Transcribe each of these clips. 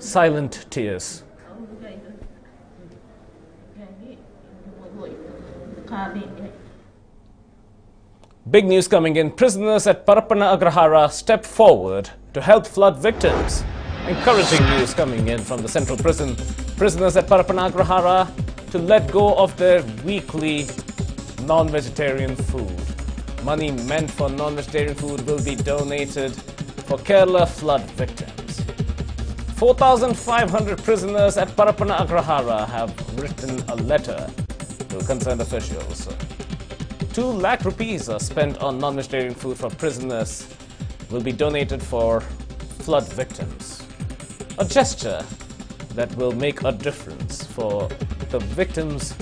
silent tears. Big news coming in. Prisoners at Parappana Agrahara step forward to help flood victims. Encouraging news coming in from the central prison. Prisoners at Parappana Agrahara to let go of their weekly non-vegetarian food. Money meant for non-vegetarian food will be donated for Kerala flood victims. 4,500 prisoners at Parappana Agrahara have written a letter to concerned officials. 2 lakh rupees are spent on non-vegetarian food for prisoners will be donated for flood victims. A gesture that will make a difference for the victims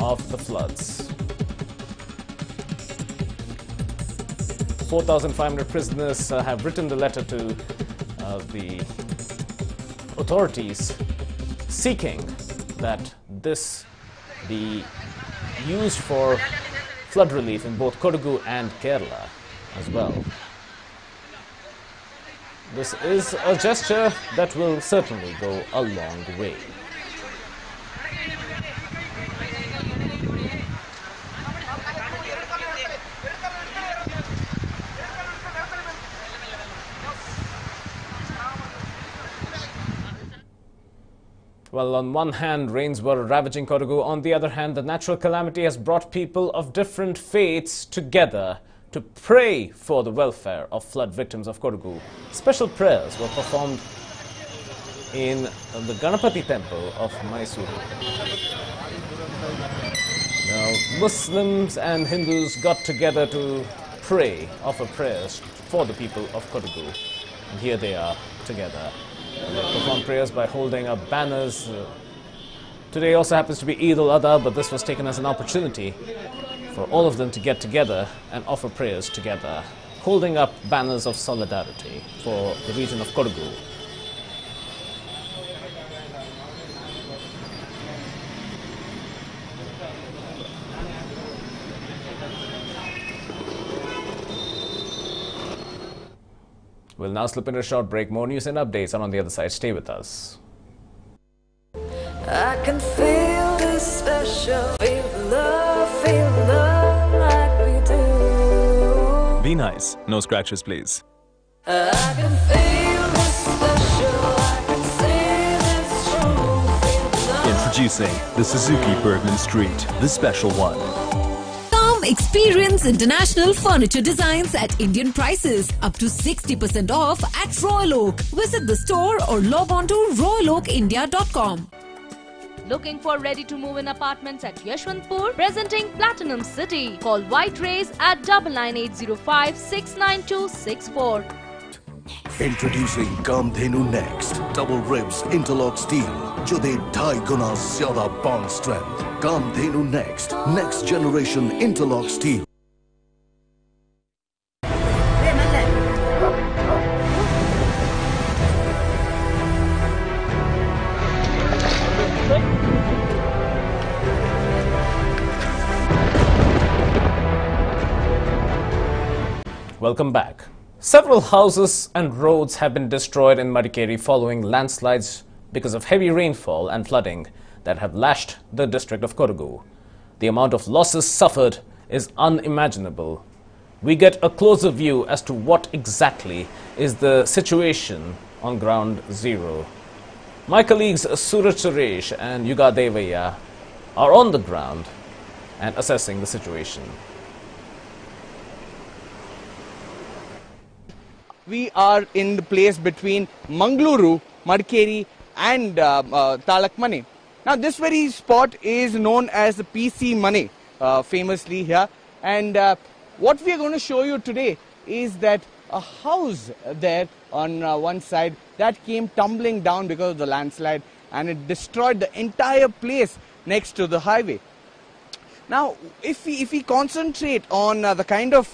of the floods. 4,500 prisoners have written the letter to the authorities seeking that this be used for flood relief in both Kodagu and Kerala as well. This is a gesture that will certainly go a long way. Well, on one hand, rains were ravaging Kodagu. On the other hand, the natural calamity has brought people of different faiths together to pray for the welfare of flood victims of Kodagu. Special prayers were performed in the Ganapati temple of Mysuru. Now, Muslims and Hindus got together to pray, offer prayers for the people of Kodagu. And here they are together. They performed prayers by holding up banners. Today also happens to be Eid al-Adha, but this was taken as an opportunity for all of them to get together and offer prayers together, holding up banners of solidarity for the region of Kodagu. We'll now slip into a short break. More news and updates are on the other side. Stay with us. I can feel this special, feel love like we do. Be nice. No scratches, please. I can feel this special, I can say this true. Feel love. Introducing the Suzuki Bergman Street, the special one. Experience international furniture designs at Indian prices. Up to 60% off at Royal Oak. Visit the store or log on to royaloakindia.com. Looking for ready-to-move-in apartments at Yashwantpur? Presenting Platinum City. Call White Rays at 99805 692 64. Introducing Kamdhenu Next Double Ribs Interlock Steel जो दे 2.5 गुना ज़्यादा bond strength. Kamdhenu Next generation Interlock Steel. Welcome back. Several houses and roads have been destroyed in Madikeri following landslides because of heavy rainfall and flooding that have lashed the district of Kodagu. The amount of losses suffered is unimaginable. We get a closer view as to what exactly is the situation on ground zero. My colleagues Suraj Suresh and Yuga Devaya are on the ground and assessing the situation. We are in the place between Mangaluru, Madikeri and Talakmane. Now this very spot is known as the PC Mane, famously here. And what we are going to show you today is that a house there on one side that came tumbling down because of the landslide, and it destroyed the entire place next to the highway. Now, if we concentrate on the kind of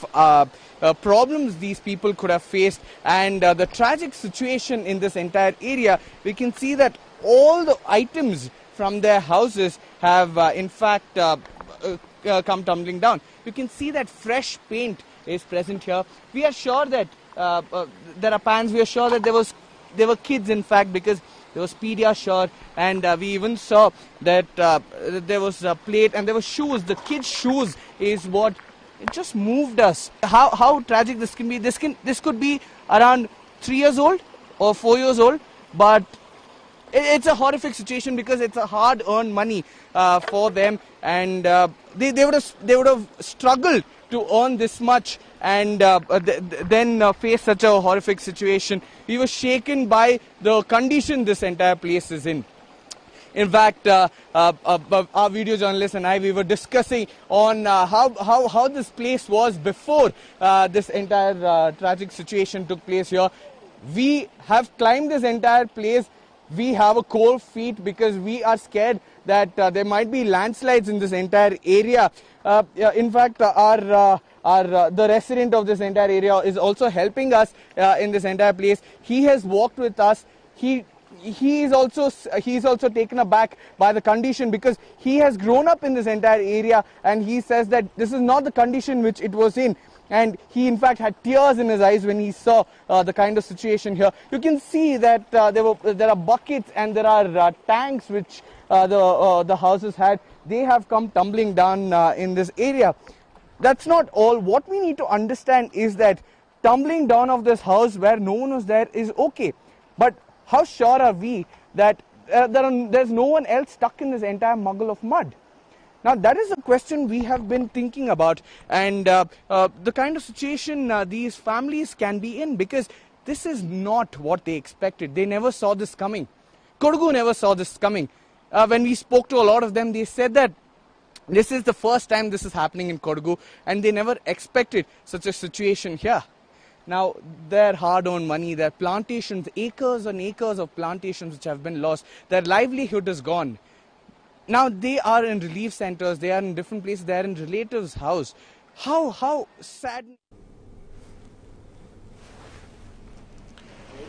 problems these people could have faced and the tragic situation in this entire area, we can see that all the items from their houses have in fact come tumbling down. You can see that fresh paint is present here. We are sure that there are pans. We are sure that there were kids, in fact, because there was Pediasure, and we even saw that there was a plate and there were shoes. The kids' shoes is what it just moved us. How tragic this can be. This could be around 3 years old or 4 years old, but it's a horrific situation because it's a hard-earned money for them, and they would have struggled to earn this much and then face such a horrific situation. We were shaken by the condition this entire place is in. In fact, our video journalist and I, we were discussing on how this place was before this entire tragic situation took place here. We have climbed this entire place. We have a cold feet because we are scared that there might be landslides in this entire area. In fact, the resident of this entire area is also helping us in this entire place. He has walked with us. He is also taken aback by the condition because he has grown up in this entire area, and he says that this is not the condition which it was in. And he in fact had tears in his eyes when he saw the kind of situation here. You can see that there are buckets and there are tanks which the houses had. They have come tumbling down in this area. That's not all. What we need to understand is that tumbling down of this house where no one was there is okay. But how sure are we that there's no one else stuck in this entire muggle of mud? Now, that is a question we have been thinking about, and the kind of situation these families can be in, because this is not what they expected. They never saw this coming. Kodagu never saw this coming. When we spoke to a lot of them, they said that this is the first time this is happening in Kodagu, and they never expected such a situation here. Now, their hard-earned money, their plantations, acres and acres of plantations which have been lost, their livelihood is gone. Now they are in relief centers, they are in different places, they are in relatives' house. How sad.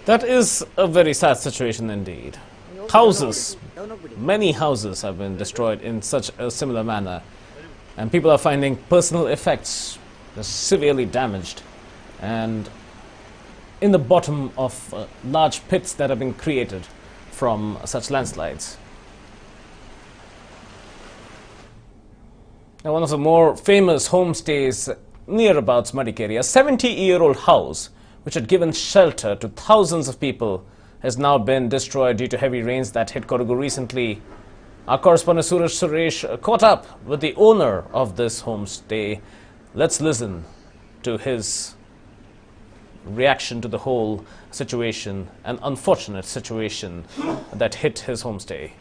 That is a very sad situation indeed. Houses, many houses have been destroyed in such a similar manner, and people are finding personal effects. They're severely damaged and in the bottom of large pits that have been created from such landslides. Now, one of the more famous homestays nearabouts Madikeri, a 70-year-old house which had given shelter to thousands of people, has now been destroyed due to heavy rains that hit Kodagu recently. Our correspondent Suraj Suresh caught up with the owner of this homestay. Let's listen to his reaction to the whole situation, an unfortunate situation that hit his homestay.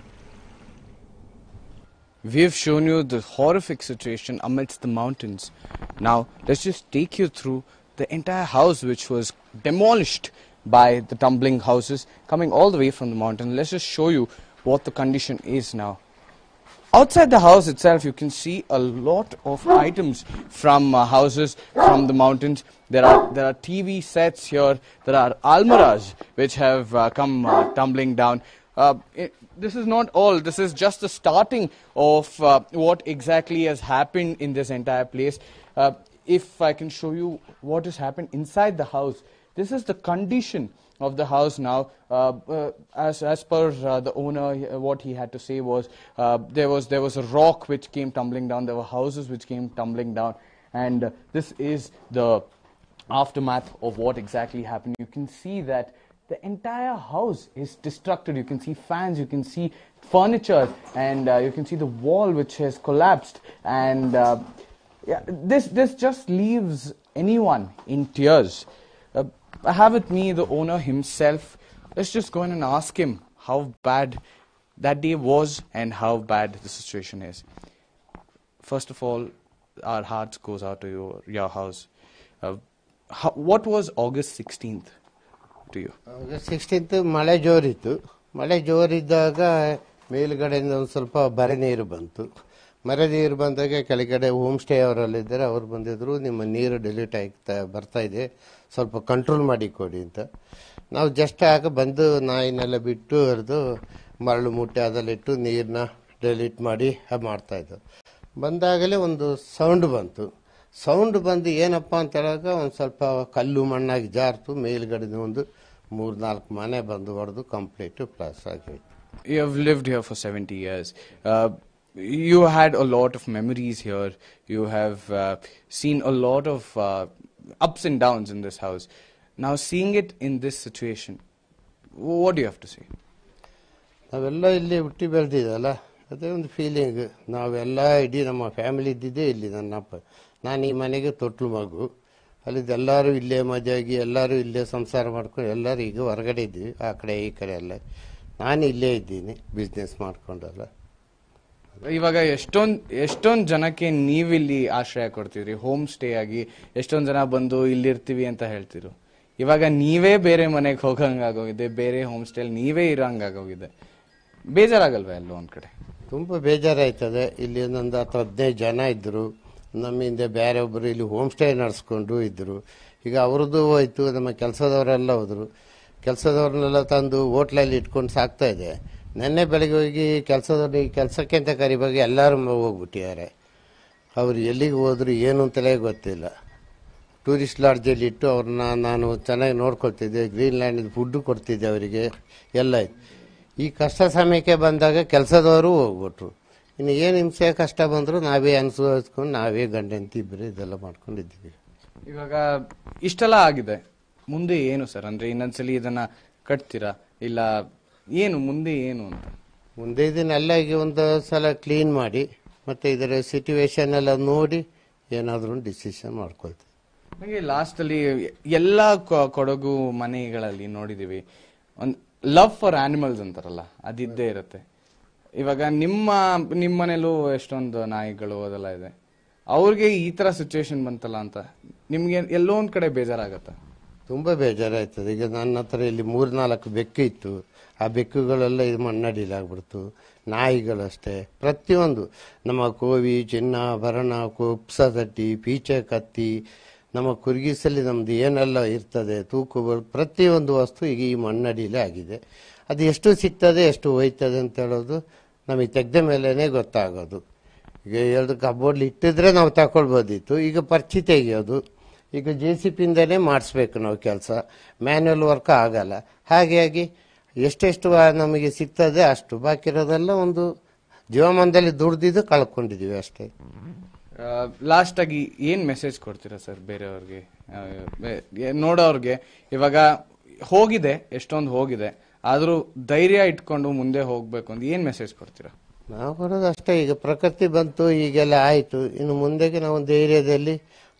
We have shown you the horrific situation amidst the mountains. Now, let's just take you through the entire house which was demolished by the tumbling houses coming all the way from the mountain. Let's just show you what the condition is now. Outside the house itself, you can see a lot of items from houses from the mountains. There are TV sets here. There are almirahs which have come tumbling down. This is not all. This is just the starting of what exactly has happened in this entire place. If I can show you what has happened inside the house, this is the condition of the house now. As per the owner, what he had to say was there was a rock which came tumbling down. There were houses which came tumbling down, and this is the aftermath of what exactly happened. You can see that the entire house is destructed. You can see fans, you can see furniture, and you can see the wall which has collapsed. And yeah, this just leaves anyone in tears. I have with me the owner himself. Let's just go in and ask him how bad that day was and how bad the situation is. First of all, our hearts goes out to your house. What was August 16th to you? August 16th ಮಳೆ ಜೋರಿತ್ತು. ಮಳೆ ಜೋರಿದ್ದಾಗ ಮೇಲ್ಗಡೆಯಿಂದ ಒಂದು ಸ್ವಲ್ಪ ಬರೆ ನೀರು ಬಂತು. ಮರೆ ನೀರು ಬಂದಾಗ ಕೆಳಗಡೆ ಹೋಮ್ ಸ್ಟೇ ಅವರಲ್ಲಿದ್ದರೆ ಅವರು ಬಂದಿದ್ರು, ನಿಮ್ಮ ನೀರು ಡಿಲೀಟ್ ಬರ್ತಾ ಇದೆ, ಸ್ವಲ್ಪ ಕಂಟ್ರೋಲ್ ಮಾಡಿ ಕೊಡಿ ಅಂತ. ನಾವು ಜಸ್ಟ್ ಆಗ ಬಂದು ನಾಯಿನೆಲ್ಲ ಬಿಟ್ಟು ಹರಿದು ಮರಳು ಮುಟ್ಟೆ ಅದಲ್ಲಿಟ್ಟು ನೀರನ್ನ ಡಿಲೀಟ್ ಮಾಡಿ ಮಾಡ್ತಾಯಿದ್ದು. ಬಂದಾಗಲೇ ಒಂದು ಸೌಂಡ್ ಬಂತು. ಸೌಂಡ್ ಬಂದು ಏನಪ್ಪ ಅಂತ ಹೇಳಾಗ ಒಂದು ಸ್ವಲ್ಪ ಕಲ್ಲು ಮಣ್ಣಾಗಿ ಜಾರ್ತು. ಮೇಲ್ಗಡೆ ಒಂದು 3-4 ಮನೆ ಬಂದು ಹೊಡೆದು ಕಂಪ್ಲೀಟ್ ಪ್ಲಾಸ್ ಆಗೋಯ್ತು. You have lived here for 70 years. You had a lot of memories here. You have seen a lot of ups and downs in this house. Now, seeing it in this situation, what do you have to say? ನಾವೆಲ್ಲ ಇಲ್ಲಿ ಹುಟ್ಟಿ ಬೆಳೆದಿದ್ದಲ್ಲ, ಅದೇ ಒಂದು feeling. ನಾವೆಲ್ಲ ಇಡೀ ನಮ್ಮ family ಇದ್ದಿದ್ದೇ ಇಲ್ಲಿ. ನಾನು ಈ ಮನೆಗೆ ತೊಟ್ಲು ಮಗು. ಅಲ್ಲಿದ್ದು ಎಲ್ಲರೂ ಇಲ್ಲೇ ಮದುವೆಯಾಗಿ ಎಲ್ಲರೂ ಇಲ್ಲೇ ಸಂಸಾರ ಮಾಡ್ಕೊಂಡು ಎಲ್ಲರೂ ಈಗ ಹೊರಗಡೆ ಇದ್ದೀವಿ, ಆ ಕಡೆ ಈ ಕಡೆ ಎಲ್ಲ. ನಾನು ಇಲ್ಲೇ ಇದ್ದೀನಿ ಬಿಸ್ನೆಸ್ ಮಾಡ್ಕೊಂಡಲ್ಲ. ಇವಾಗ ಎಷ್ಟೊಂದು ಜನಕ್ಕೆ ನೀವಿಲ್ಲಿ ಆಶ್ರಯ ಕೊಡ್ತಿದ್ರಿ, ಹೋಮ್ ಸ್ಟೇ ಆಗಿ ಎಷ್ಟೊಂದು ಜನ ಬಂದು ಇಲ್ಲಿರ್ತೀವಿ ಅಂತ ಹೇಳ್ತಿರು. ಇವಾಗ ನೀವೇ ಬೇರೆ ಮನೆಗೆ ಹೋಗಂಗಾಗೋಗಿದೆ, ಬೇರೆ ಹೋಮ್ ಸ್ಟೇಲಿ ನೀವೇ ಇರೋಂಗಾಗೋಗಿದೆ. ಬೇಜಾರಾಗಲ್ವಾ ಎಲ್ಲೋ ಒಂದು ಕಡೆ? ತುಂಬ ಬೇಜಾರಾಯ್ತದೆ. ಇಲ್ಲಿ ಒಂದೊಂದು 10-15 ಜನ ಇದ್ದರು. ನಮ್ಮ ಹಿಂದೆ ಬೇರೆ ಒಬ್ಬರು ಇಲ್ಲಿ ಹೋಮ್ ಸ್ಟೇ ನಡೆಸ್ಕೊಂಡು ಇದ್ದರು. ಈಗ ಅವ್ರದ್ದು ಹೋಯ್ತು, ನಮ್ಮ ಕೆಲಸದವರೆಲ್ಲ ಹೋದರು. ಕೆಲಸದವ್ರನ್ನೆಲ್ಲ ತಂದು ಹೋಟ್ಲಲ್ಲಿ ಇಟ್ಕೊಂಡು ಸಾಕ್ತಾ ಇದೆ. ನೆನ್ನೆ ಬೆಳಗ್ಗೆ ಹೋಗಿ ಕೆಲಸದವ್ರಿಗೆ ಕೆಲಸಕ್ಕೆ ಅಂತ ಕರಿವಾಗ ಎಲ್ಲರೂ ಹೋಗ್ಬಿಟ್ಟಿದ್ದಾರೆ. ಅವರು ಎಲ್ಲಿಗೆ ಹೋದ್ರು ಏನು ಅಂತಲೇ ಗೊತ್ತಿಲ್ಲ. ಟೂರಿಸ್ಟ್ ಲಾಡ್ಜಲ್ಲಿ ಇಟ್ಟು ಅವ್ರನ್ನ ನಾನು ಚೆನ್ನಾಗಿ ನೋಡ್ಕೊಳ್ತಿದ್ದೆ, ಗ್ರೀನ್ಲ್ಯಾಂಡ್ ಫುಡ್ಡು ಕೊಡ್ತಿದ್ದೆ ಅವರಿಗೆ ಎಲ್ಲ ಇತ್ತು. ಈ ಕಷ್ಟ ಸಮಯಕ್ಕೆ ಬಂದಾಗ ಕೆಲಸದವರು ಹೋಗ್ಬಿಟ್ರು. ಇನ್ನು ಏನು ಹಿಂಸೆ ಕಷ್ಟ ಬಂದರೂ ನಾವೇ ಅನುಸರಿಸ್ಕೊಂಡು ನಾವೇ ಗಂಡಂತಿ ಇಬ್ಬರು ಇದೆಲ್ಲ ಮಾಡ್ಕೊಂಡಿದ್ದೀವಿ. ಇವಾಗ ಇಷ್ಟೆಲ್ಲ ಆಗಿದೆ, ಮುಂದೆ ಏನು ಸರ್? ಅಂದರೆ ಇನ್ನೊಂದ್ಸಲಿ ಇದನ್ನು ಕಟ್ತೀರಾ ಇಲ್ಲ ಏನು ಮುಂದೆ ಏನು ಅಂತ? ಮುಂದೆ ಇದನ್ನೆಲ್ಲ ಈಗ ಒಂದು ಸಲ ಕ್ಲೀನ್ ಮಾಡಿ ಮತ್ತು ಇದರ ಸಿಚುವೇಶನ್ ಎಲ್ಲ ನೋಡಿ ಏನಾದರೂ ಡಿಸಿಷನ್ ಮಾಡ್ಕೊಳ್ತೀವಿ. ಹಾಗೆ ಲಾಸ್ಟಲ್ಲಿ ಎಲ್ಲ ಕೊಡಗು ಮನೆಗಳಲ್ಲಿ ನೋಡಿದ್ದೀವಿ, ಒಂದು ಲವ್ ಫಾರ್ ಆನಿಮಲ್ಸ್ ಅಂತಾರಲ್ಲ, ಅದಿದ್ದೇ ಇರುತ್ತೆ. ಇವಾಗ ನಿಮ್ಮ ಮನೇಲೂ ಎಷ್ಟೊಂದು ನಾಯಿಗಳು ಅದೆಲ್ಲ ಇದೆ. ಅವ್ರಿಗೆ ಈ ಥರ ಸಿಚುವೇಶನ್ ಬಂತಲ್ಲ ಅಂತ ನಿಮ್ಗೆ ಎಲ್ಲೋ ಒಂದು ಕಡೆ ಬೇಜಾರಾಗತ್ತಾ? ತುಂಬ ಬೇಜಾರಾಯ್ತದೆ. ಈಗ ನನ್ನ ಹತ್ರ ಇಲ್ಲಿ 3-4 ಬೆಕ್ಕು ಇತ್ತು. ಆ ಬೆಕ್ಕುಗಳೆಲ್ಲ ಇದು ಮಣ್ಣಡಿಲಾಗ್ಬಿಡ್ತು. ನಾಯಿಗಳಷ್ಟೇ ಪ್ರತಿಯೊಂದು, ನಮ್ಮ ಕೋವಿ, ಚಿನ್ನಾಭರಣ, ಕುಪ್ಸದಟ್ಟಿ, ಪೀಚೆ ಕತ್ತಿ, ನಮ್ಮ ಕುರ್ಗಿಸಲ್ಲಿ ನಮ್ಮದು ಏನೆಲ್ಲ ಇರ್ತದೆ ತೂಕುಗಳು ಪ್ರತಿಯೊಂದು ವಸ್ತು ಈಗ ಈ ಮಣ್ಣಡಿಲೇ ಆಗಿದೆ. ಅದು ಎಷ್ಟು ಸಿಗ್ತದೆ ಎಷ್ಟು ಹೋಯ್ತದೆ ಅಂತ ಹೇಳೋದು ನಮಗೆ ತೆಗೆದ ಮೇಲೇ ಗೊತ್ತಾಗೋದು. ಈಗ 2 ಕಬೋರ್ಡ್ಲಿ ಇಟ್ಟಿದ್ರೆ ನಾವು ತಗೊಳ್ಬೋದಿತ್ತು. ಈಗ ಪರ್ಚಿ ತೆಗೆಯೋದು, ಈಗ JCPಯಿಂದಲೇ ಮಾಡಿಸ್ಬೇಕು ನಾವು ಕೆಲಸ, ಮ್ಯಾನ್ಯಲ್ ವರ್ಕ್ ಆಗಲ್ಲ. ಹಾಗಾಗಿ ಎಷ್ಟೆಷ್ಟು ನಮಗೆ ಸಿಗ್ತದೆ ಅಷ್ಟು, ಬಾಕಿ ಇರೋದೆಲ್ಲ ಒಂದು ಜೀವಮಾನದಲ್ಲಿ ದುಡ್ದಿದ್ದು ಕಳ್ಕೊಂಡಿದ್ದೀವಿ ಅಷ್ಟೇ. ಲಾಸ್ಟ್ ಆಗಿ ಏನ್ ಮೆಸೇಜ್ ಕೊಡ್ತೀರಾ ಸರ್ ಬೇರೆಯವ್ರಿಗೆ, ನೋಡೋರ್ಗೆ? ಇವಾಗ ಹೋಗಿದೆ, ಎಷ್ಟೊಂದು ಹೋಗಿದೆ, ಆದರೂ ಧೈರ್ಯ ಇಟ್ಕೊಂಡು ಮುಂದೆ ಹೋಗ್ಬೇಕು ಅಂತ ಏನ್ ಮೆಸೇಜ್ ಕೊಡ್ತೀರಾ? ನಾವು ಕೊಡೋದು ಅಷ್ಟೇ. ಈಗ ಪ್ರಕೃತಿ ಬಂತು, ಈಗೆಲ್ಲ ಆಯಿತು, ಇನ್ನು ಮುಂದೆಗೆ ನಾವು ಧೈರ್ಯದಲ್ಲಿ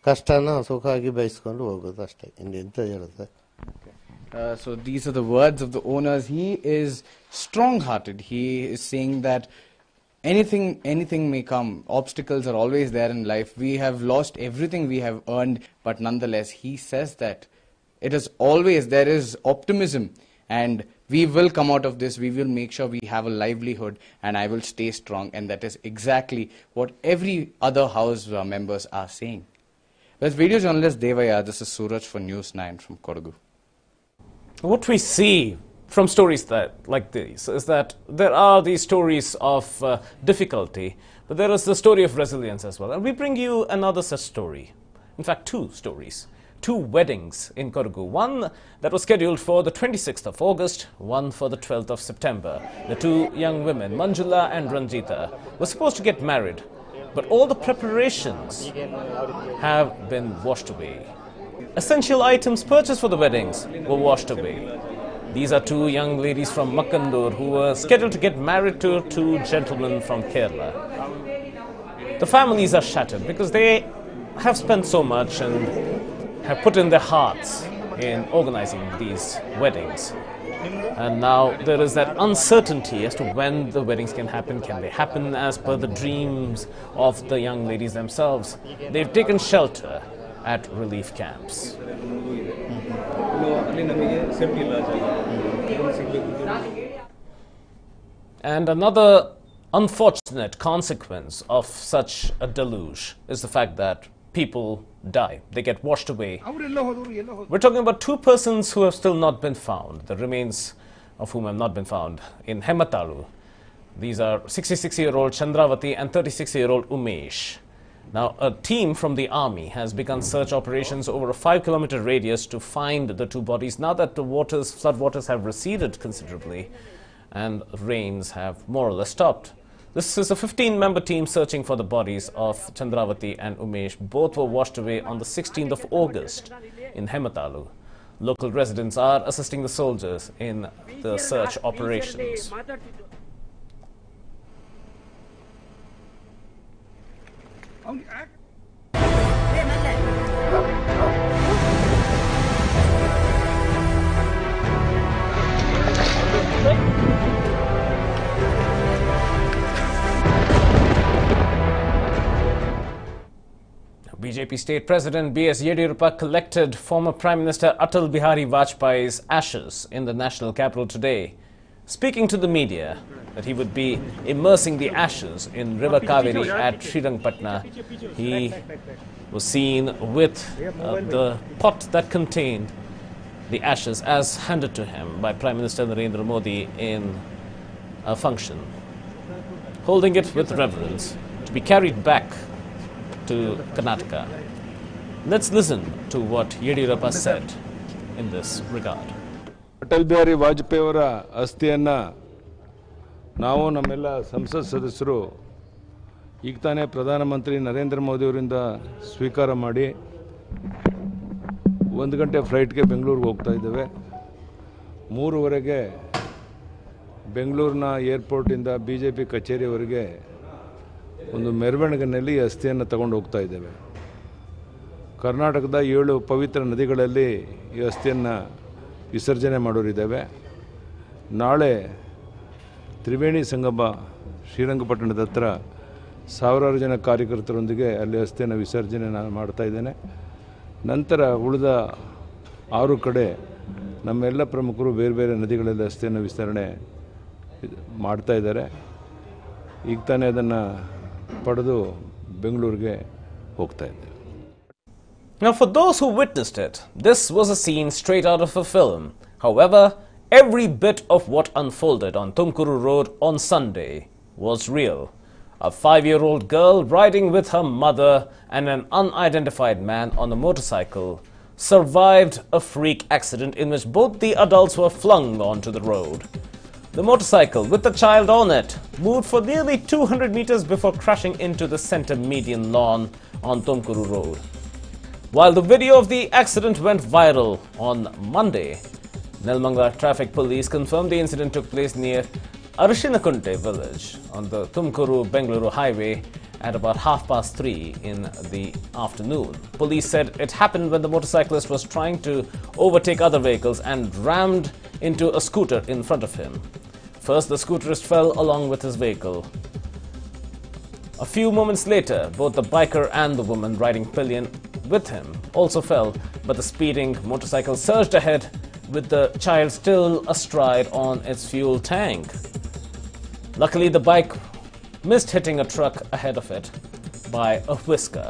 ಕಷ್ಟನ ಸುಖವಾಗಿ ಬಯಸ್ಕೊಂಡು ಹೋಗೋದು ಅಷ್ಟೇ, ಇನ್ನೆಂತ ಹೇಳುತ್ತೆ. So these are the words of the owners. He is strong-hearted. He is saying that anything may come. Obstacles are always there in life. We have lost everything we have earned, but nonetheless, he says that it is always, there is optimism, and we will come out of this. We will make sure we have a livelihood, and I will stay strong. And that is exactly what every other house members are saying. With video journalist Devaya, this is Suraj for News9 from Kodagu. What we see from stories like these is that there are these stories of difficulty, but there is the story of resilience as well. And we bring you another such story. In fact, 2 stories. 2 weddings in Kodagu. One that was scheduled for the 26th of August, one for the 12th of September. The 2 young women, Manjula and Ranjita, were supposed to get married, but all the preparations have been washed away. Essential items purchased for the weddings were washed away. These are 2 young ladies from Makkandur who were scheduled to get married to 2 gentlemen from Kerala. The families are shattered because they have spent so much and have put in their hearts in organizing these weddings. And now there is that uncertainty as to when the weddings can happen. Can they happen as per the dreams of the young ladies themselves? They've taken shelter at relief camps. And another unfortunate consequence of such a deluge is the fact that people die. They get washed away. We're talking about 2 persons who have still not been found, the remains of whom have not been found in Hemataru. These are 66-year-old Chandravati and 36-year-old Umesh. Now, a team from the army has begun search operations over a 5-kilometer radius to find the two bodies now that the floodwaters have receded considerably and rains have more or less stopped. This is a 15-member team searching for the bodies of Chandravati and Umesh. Both were washed away on the 16th of August in Hematalu. Local residents are assisting the soldiers in the search operations. BJP State President B.S. Yediyurappa collected former Prime Minister Atal Bihari Vajpayee's ashes in the national capital today. Speaking to the media that he would be immersing the ashes in River Kaveri at Srirangpatna, he was seen with the pot that contained the ashes as handed to him by Prime Minister Narendra Modi in a function, holding it with reverence to be carried back to Karnataka. Let's listen to what Yediyurappa said in this regard. Atal Bihari Vajpayee ಅವರ ಅಸ್ಥಿಯನ್ನು ನಾವು ನಮ್ಮೆಲ್ಲ ಸಂಸತ್ ಸದಸ್ಯರು ಈಗ ತಾನೇ ಪ್ರಧಾನಮಂತ್ರಿ ನರೇಂದ್ರ ಮೋದಿಯವರಿಂದ ಸ್ವೀಕಾರ ಮಾಡಿ 1 ಗಂಟೆ ಫ್ಲೈಟ್ಗೆ ಬೆಂಗಳೂರಿಗೆ ಹೋಗ್ತಾ ಇದ್ದೇವೆ. 3:30ಗೆ ಬೆಂಗಳೂರಿನ ಏರ್ಪೋರ್ಟಿಂದ BJP ಕಚೇರಿಯವರೆಗೆ ಒಂದು ಮೆರವಣಿಗೆಯಲ್ಲಿ ಅಸ್ಥಿಯನ್ನು ತಗೊಂಡು ಹೋಗ್ತಾ ಇದ್ದೇವೆ. ಕರ್ನಾಟಕದ 7 ಪವಿತ್ರ ನದಿಗಳಲ್ಲಿ ಈ ಅಸ್ಥಿಯನ್ನು ವಿಸರ್ಜನೆ ಮಾಡೋರಿದ್ದೇವೆ. ನಾಳೆ ತ್ರಿವೇಣಿ ಸಂಗಮ ಶ್ರೀರಂಗಪಟ್ಟಣದ ಹತ್ರ ಸಾವಿರಾರು ಜನ ಕಾರ್ಯಕರ್ತರೊಂದಿಗೆ ಅಲ್ಲಿ ಅಸ್ಥಿಯನ್ನು ವಿಸರ್ಜನೆ ನಾನು ಮಾಡ್ತಾ ಇದ್ದೇನೆ. ನಂತರ ಉಳಿದ 6 ಕಡೆ ನಮ್ಮೆಲ್ಲ ಪ್ರಮುಖರು ಬೇರೆ ಬೇರೆ ನದಿಗಳಲ್ಲಿ ಅಸ್ಥಿಯನ್ನು ವಿಸ್ತರಣೆ ಮಾಡ್ತಾ ಇದ್ದಾರೆ. ಈಗ ತಾನೇ ಅದನ್ನು ಪಡೆದು ಬೆಂಗಳೂರಿಗೆ ಹೋಗ್ತಾ ಇದ್ದೇವೆ. Now, for those who witnessed it, this was a scene straight out of a film. However, every bit of what unfolded on Tumkuru Road on Sunday was real. A 5-year-old girl riding with her mother and an unidentified man on a motorcycle survived a freak accident in which both the adults were flung onto the road. The motorcycle with the child on it moved for nearly 200 meters before crashing into the center median lawn on Tumkuru Road. While the video of the accident went viral on Monday, Nelmangala Traffic Police confirmed the incident took place near Arishinakunte village on the Tumkuru-Bengaluru highway at about 3:30 in the afternoon. Police said it happened when the motorcyclist was trying to overtake other vehicles and rammed into a scooter in front of him. First, the scooterist fell along with his vehicle. A few moments later, both the biker and the woman riding pillion with him also fell, but the speeding motorcycle surged ahead with the child still astride on its fuel tank. Luckily, the bike missed hitting a truck ahead of it by a whisker.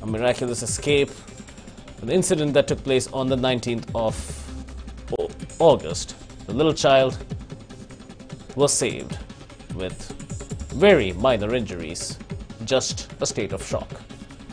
A miraculous escape. An incident that took place on the 19th of August. The little child was saved with very minor injuries, just a state of shock.